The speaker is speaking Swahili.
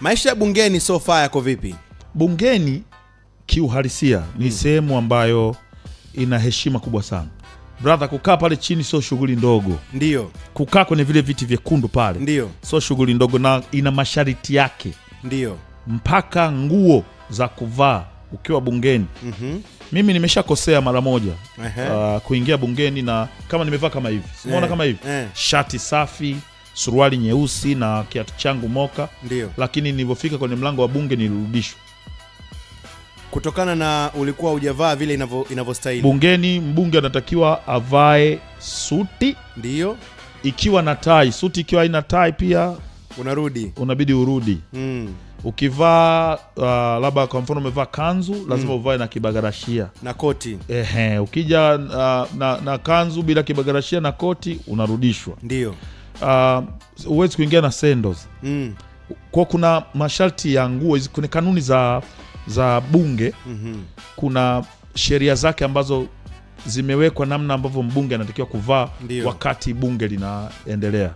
Maisha ya bungeni so far yako vipi? Bungeni kiuhalisia ni sehemu ambayo ina heshima kubwa sana. Brother, kukaa pale chini sio shughuli ndogo. Ndio. Kukaa kwenye vile viti vyekundu pale. Ndio. Sio shughuli ndogo, na ina masharti yake. Ndio. Mpaka nguo za kuvaa ukiwa bungeni. Mimi nimeshakosea mara moja kuingia bungeni, na kama nimevaa kama hivi. Umeona kama hivi? Shati safi, suruali nyeusi na kiatu changu moka. Ndio. Lakini nilipofika kwenye mlango wa bunge nilirudishwa. Kutokana na ulikuwa hujavaa vile inavyostahili. Bungeni mbunge anatakiwa avae suti. Ndio. Ikiwa na tai, suti ikiwa haina tai pia unabidi urudi. Ukivaa labda kwa mfano umevaa kanzu, lazima uvae na kibagarashia na koti. Ukija na kanzu bila kibagarashia na koti unarudishwa. Ndio. Huwezi kuingia na sandals. Kwa kuna masharti ya nguo, kuna kanuni za bunge. Kuna sheria zake ambazo zimewekwa namna ambavyo mbunge anatakiwa kuvaa wakati bunge linaendelea.